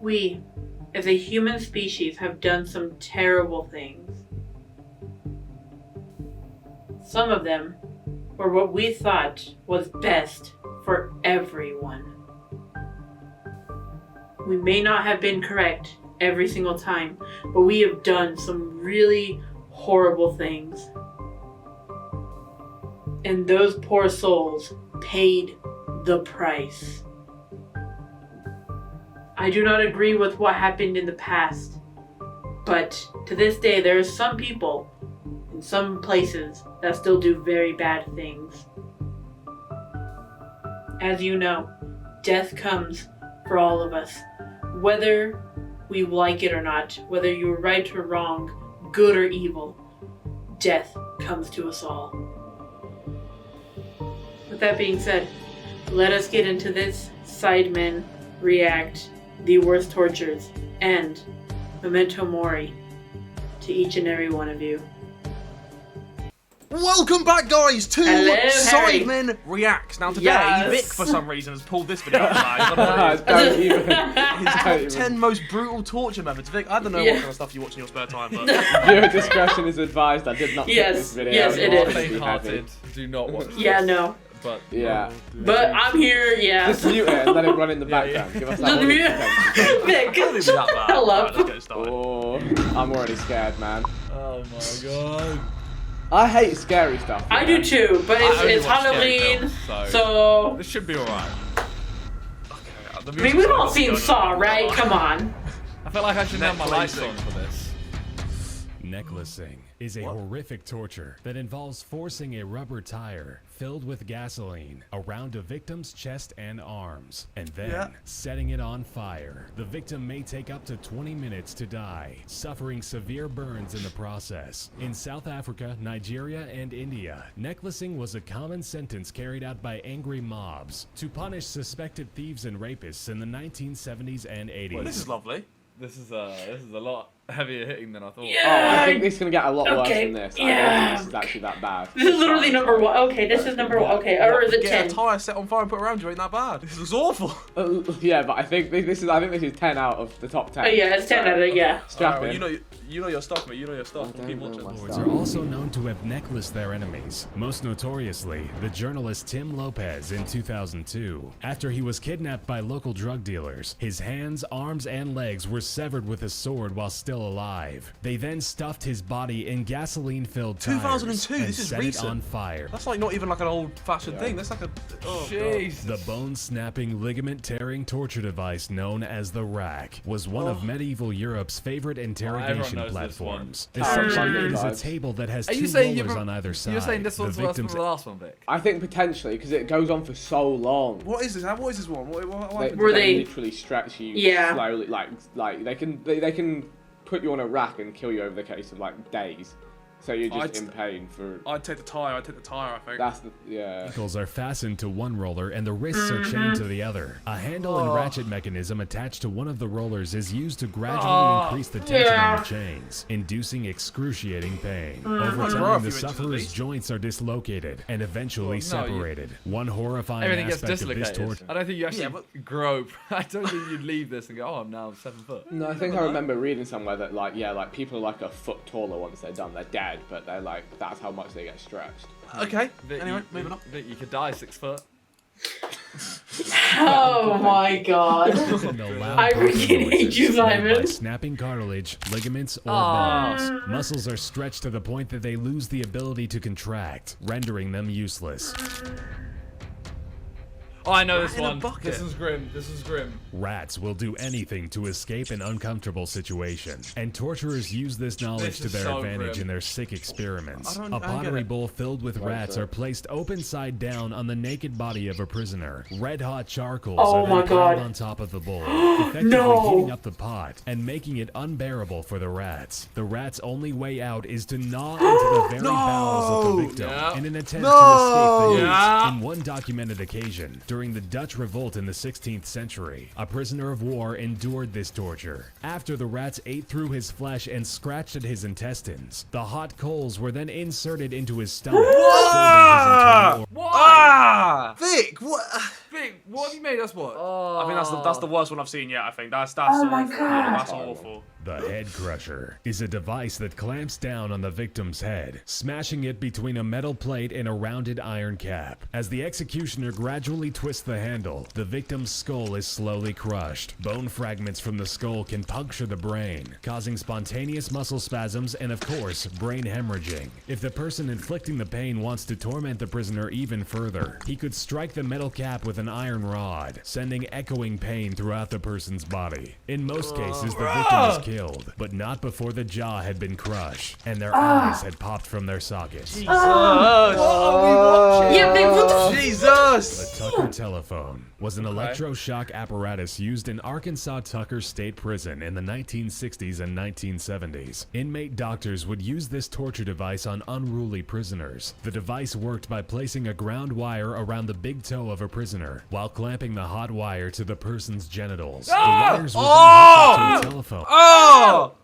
We, as a human species, have done some terrible things. Some of them were what we thought was best for everyone. We may not have been correct every single time, but we have done some really horrible things. And those poor souls paid the price. I do not agree with what happened in the past, but to this day there are some people in some places that still do very bad things. As you know, death comes for all of us, whether we like it or not, whether you're right or wrong, good or evil, death comes to us all. With that being said, let us get into this Sidemen React the worst tortures and memento mori to each and every one of you. Welcome back, guys, to Sidemen Reacts. Now today, Vic, for some reason, has pulled this video out. His top 10 most brutal torture methods. Vic, I don't know what kind of stuff you watch in your spare time, but viewer discretion is advised. I did not pick this video. Yes, it is. Faint-hearted. Do not watch this. Yeah, no. But But I'm here, yeah. Just mute it and let it run in the background. Give us that Just mute it. Vic, that bad. shut up. Let's get started. Oh, I'm already scared, man. oh my god. I hate scary stuff. I do too, but it's watch scary Halloween, films, so... This should be alright. I mean, we've all seen Saw, right? Come on. I feel like I should have my lights on for this. Necklacing is a horrific torture that involves forcing a rubber tire filled with gasoline around a victim's chest and arms, and then setting it on fire. The victim may take up to 20 minutes to die, suffering severe burns in the process. In South Africa, Nigeria, and India, necklacing was a common sentence carried out by angry mobs to punish suspected thieves and rapists in the 1970s and 80s. Well, this is lovely. This is a lot heavier hitting than I thought. Oh, I think this is going to get a lot worse than this. I don't think this is actually that bad. This is literally number one. Okay, this is number one. Okay, or is it 10? Get a tyre set on fire and put around you ain't that bad. This looks awful. Yeah, but I think this is 10 out of the top 10. Oh yeah, it's 10 out of, yeah. Strap Right, in. well, you know your stuff, mate. You know your stuff. Keep watching. Lords are also known to have necklaced their enemies, most notoriously the journalist Tim Lopez in 2002. After he was kidnapped by local drug dealers, his hands, arms, and legs were severed with a sword while still alive. They then stuffed his body in gasoline-filled tires 2002, and this is set recent. it on fire. That's like not even like an old-fashioned thing. That's like a Jeez. The bone-snapping, ligament-tearing torture device known as the rack was one of medieval Europe's favorite interrogation platforms. Essentially, it is a table that has two rollers on either side. You're saying this one's worse than victim's the last one, Vic? I think potentially, because it goes on for so long. What is this? What is this one? What happened? Were they they- literally stretch you slowly, like they can put you on a rack and kill you over the case of like days. So you're just in pain for... I'd take the tyre, I think. That's the... yeah. Ankles are fastened to one roller and the wrists are chained to the other. A handle and ratchet mechanism attached to one of the rollers is used to gradually increase the tension on the chains, inducing excruciating pain. Over time, the sufferer's joints are dislocated and eventually separated. One horrifying Everything gets aspect of this dislocated. torture... I don't think you actually grope. I don't think you'd leave this and go, oh, I'm now 7 foot. No, I think I remember reading somewhere that like people are like a foot taller once they're done. They're dead, but they're like, that's how much they get stretched. Okay. Vic, Anyway, moving on. Vic, you could die 6 foot. Oh my god. I freaking hate you, Simon. By snapping cartilage, ligaments, or bones. Muscles are stretched to the point that they lose the ability to contract, rendering them useless. Oh, I know this in a one. bucket. This is grim. This is grim. Rats will do anything to escape an uncomfortable situation, and torturers use this knowledge to their advantage in their sick experiments. A pottery bowl filled with rats are placed open side down on the naked body of a prisoner. Red-hot charcoals are then piled on top of the bowl, effectively heating up the pot and making it unbearable for the rats. The rat's only way out is to gnaw into the very bowels of the victim in an attempt to escape the use. In one documented occasion, during the Dutch revolt in the 16th century, a prisoner of war endured this torture. After the rats ate through his flesh and scratched at his intestines, the hot coals were then inserted into his stomach. Why? Vic, what? Vic, what have you made us watch? I think that's the worst one I've seen yet. I think that's Oh my awful. God. That's awful. The head crusher is a device that clamps down on the victim's head, smashing it between a metal plate and a rounded iron cap. As the executioner gradually twists the handle, the victim's skull is slowly crushed. Bone fragments from the skull can puncture the brain, causing spontaneous muscle spasms and, of course, brain hemorrhaging. If the person inflicting the pain wants to torment the prisoner even further, he could strike the metal cap with an iron rod, sending echoing pain throughout the person's body. In most cases, the victim is killed, but not before the jaw had been crushed and their eyes had popped from their sockets. Jesus! What are we watching? Yeah, Vic, what the Jesus! The Tucker telephone was an electroshock apparatus used in Arkansas Tucker State Prison in the 1960s and 1970s. Inmate doctors would use this torture device on unruly prisoners. The device worked by placing a ground wire around the big toe of a prisoner while clamping the hot wire to the person's genitals. The wires would then hook up to a telephone. Oh!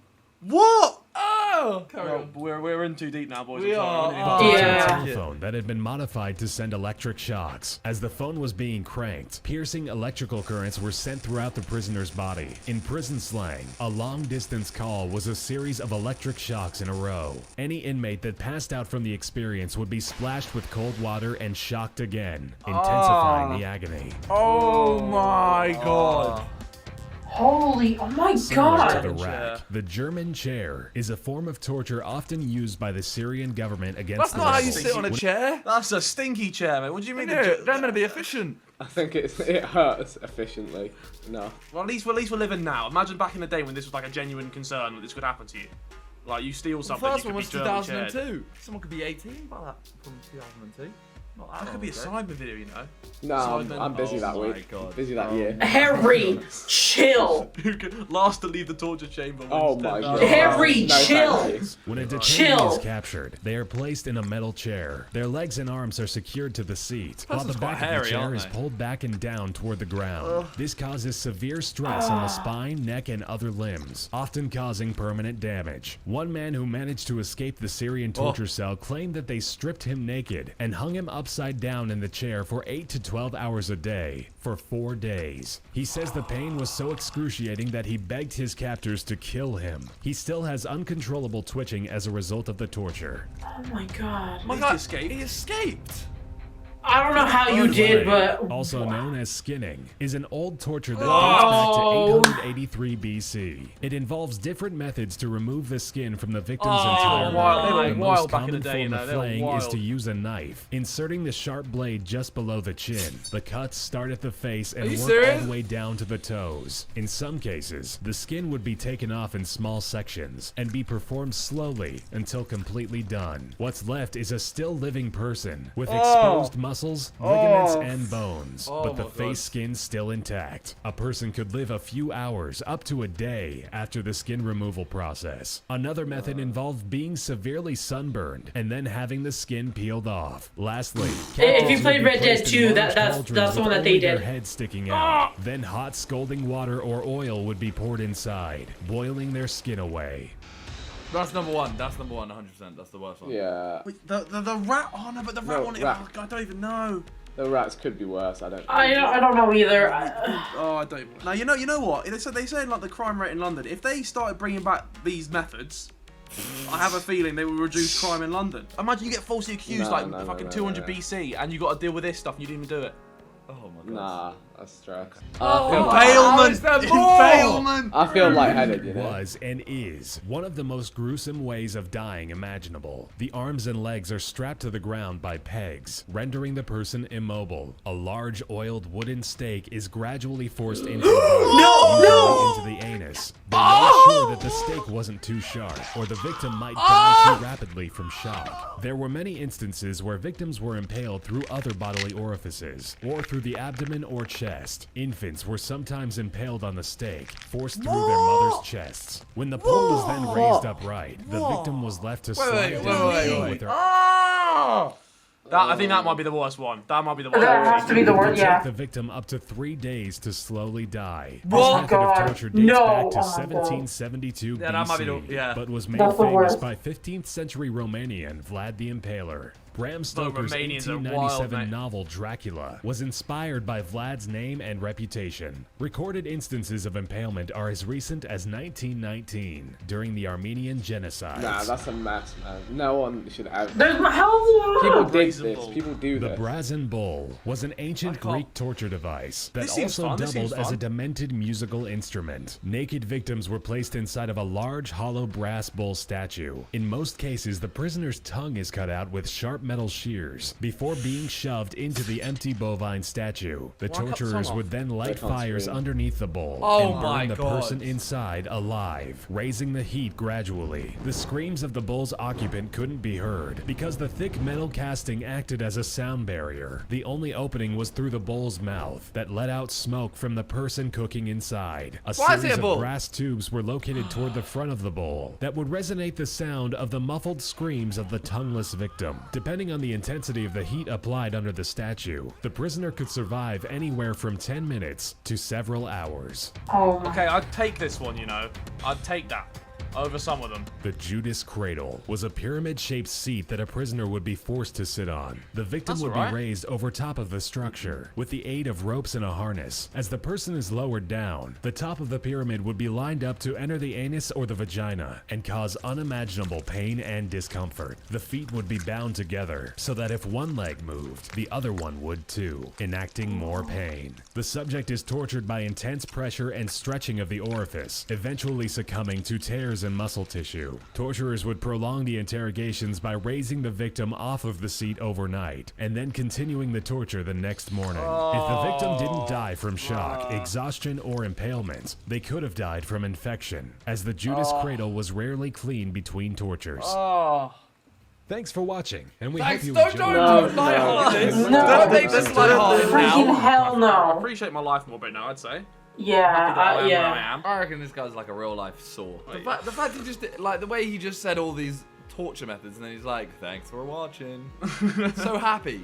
What? Oh! Well, we're in too deep now, boys. We I'm sorry. are. We need to- Yeah. A telephone that had been modified to send electric shocks. As the phone was being cranked, piercing electrical currents were sent throughout the prisoner's body. In prison slang, a long-distance call was a series of electric shocks in a row. Any inmate that passed out from the experience would be splashed with cold water and shocked again, intensifying the agony. Oh my god. Holy, oh my Similar to God. the rack, the German chair is a form of torture often used by the Syrian government against That's the not how you rebels. sit on a chair. That's a stinky chair, mate. What do you mean? No, they're meant to be efficient. I think it hurts efficiently. No. Well, at least we're living now. Imagine back in the day when this was like a genuine concern that this could happen to you. Like you steal The something, first you one could was be German chaired. 2002. Someone could be 18 by that from 2002. Not that That could be a long ago. Sidemen video, you know. No, Sidemen- I'm busy Oh that my week. God. Busy that year. Harry, chill. Who could last to leave the torture chamber? Oh wins my 10,000. god. Harry, No, chill. thank you. When a detainee Chill. is captured, they are placed in a metal chair. Their legs and arms are secured to the seat, while the person's quite back of hairy, the chair aren't is they? pulled back and down toward the ground. This causes severe stress on the spine, neck, and other limbs, often causing permanent damage. One man who managed to escape the Syrian torture cell claimed that they stripped him naked and hung him upside down in the chair for 8 to 12 hours a day for 4 days. He says the pain was so excruciating that he begged his captors to kill him. He still has uncontrollable twitching as a result of the torture. Oh my God. Oh my He god, escaped. he escaped. I don't know how you did, but Also known as skinning, is an old torture that Oh. dates back to 883 BC. It involves different methods to remove the skin from the victim's Oh, entire they were wild. They body. were The wild most back in common the day, you form know, of they were flaying is to wild. use a knife, inserting the sharp blade just below the chin. The cuts start at the face and Are you work serious? all the way down to the toes. In some cases, the skin would be taken off in small sections and be performed slowly until completely done. What's left is a still living person with exposed muscles, ligaments, and bones, but the my face God. skin still intact. A person could live a few hours, up to a day, after the skin removal process. Another method involved being severely sunburned and then having the skin peeled off. Lastly, If captives you would played be Red Dead placed in 2, large that's cauldrons the one with that they only their did. head sticking out. Then hot scalding water or oil would be poured inside, boiling their skin away. That's number one. That's number one, 100%. That's the worst one. Yeah. Wait, the rat. Oh no, but the rat No, one. rat. Oh, I don't even know. The rats could be worse. I don't. I don't know either. Oh, I don't. Now you know what? They say like the crime rate in London. If they started bringing back these methods, I have a feeling they will reduce crime in London. Imagine you get falsely accused No, fucking no, 200 no. BC, and you got to deal with this stuff, and you didn't even do it. Oh my god. Nah, that's stress. How is there more? Impalement! I feel lightheaded, you know. Was and is one of the most gruesome ways of dying imaginable. The arms and legs are strapped to the ground by pegs, rendering the person immobile. A large oiled wooden stake is gradually forced into the body, usually into the anus. They made sure that the stake wasn't too sharp, or the victim might die too rapidly from shock. There were many instances where victims were impaled through other bodily orifices, or through the abdomen or chest. Infants were sometimes impaled on the stake, forced through their mother's chests. When the pole was then raised upright, the victim was left to slide wait, down wait. with her I think that might be the worst one. That might be the worst That one. has to be the It word, would take yeah. the victim up to 3 days to slowly die. This Oh, method God. of torture dates No. back to Oh, my God. 1772 Yeah, that might be BC, the- yeah. but was made That's the famous worst. by 15th century Romanian Vlad the Impaler. Bram Stoker's Romanians are wild, 1897 mate. novel Dracula was inspired by Vlad's name and reputation. Recorded instances of impalement are as recent as 1919, during the Armenian genocide. Nah, that's a mess, man. No one should ever. There's my health. People did Brazen this. bull. People do The this. Brazen bull was an ancient I can't- Greek torture device that This seems also fun, this seems doubled as a fun. demented musical instrument. Naked victims were placed inside of a large hollow brass bull statue. In most cases, the prisoner's tongue is cut out with sharp metal shears before being shoved into the empty bovine statue. The Why cut the torturers tongue would off? then light can't fires scream. underneath the bull Oh and my burn the God. person inside alive, raising the heat gradually. The screams of the bull's occupant couldn't be heard because the thick metal casting acted as a sound barrier. The only opening was through the bull's mouth that let out smoke from the person cooking inside. A Why is series it a bull? of brass tubes were located toward the front of the bowl that would resonate the sound of the muffled screams of the tongueless victim. Depending on the intensity of the heat applied under the statue, the prisoner could survive anywhere from 10 minutes to several hours. Oh my. Okay, I'd take this one, you know. I'd take that over some of them. The Judas cradle was a pyramid-shaped seat that a prisoner would be forced to sit on. The victim That's would alright. be raised over top of the structure with the aid of ropes and a harness. As the person is lowered down, the top of the pyramid would be lined up to enter the anus or the vagina and cause unimaginable pain and discomfort. The feet would be bound together so that if one leg moved, the other one would too, enacting more pain. The subject is tortured by intense pressure and stretching of the orifice, eventually succumbing to tears in muscle tissue. Torturers would prolong the interrogations by raising the victim off of the seat overnight and then continuing the torture the next morning. If the victim didn't die from shock, exhaustion, or impalement, they could have died from infection, as the Judas cradle was rarely clean between tortures. Oh. Thanks for watching, and we Thanks, hope you don't enjoyed. do lighthearted. No. Don't make this lighthearted Freaking now. hell I no. appreciate my life more right now, I'd say. Yeah, I am where yeah. I am. I reckon this guy's like a real life saw. Wait. The fact he just like the way he just said all these torture methods, and then he's like, "Thanks for watching." So happy.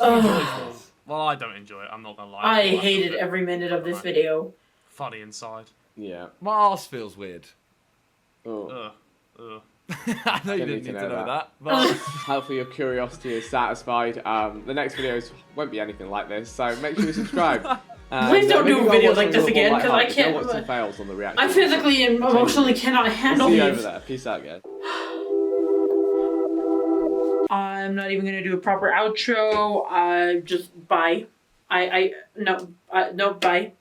Ugh. Well, I don't enjoy it, I'm not gonna lie. I hated every minute of this video. Funny inside. Yeah. My arse feels weird. Oh. Ugh. Ugh. I know you Didn't didn't need to know that, but Hopefully your curiosity is satisfied. The next videos won't be anything like this, so make sure you subscribe. Please don't maybe do go videos watch like some this more again, 'cause I lighthearted. can't- Go watch some fails on the reaction. I physically and emotionally cannot handle See you over these. there. Peace out, guys. I'm not even gonna do a proper outro. Just bye. No, bye.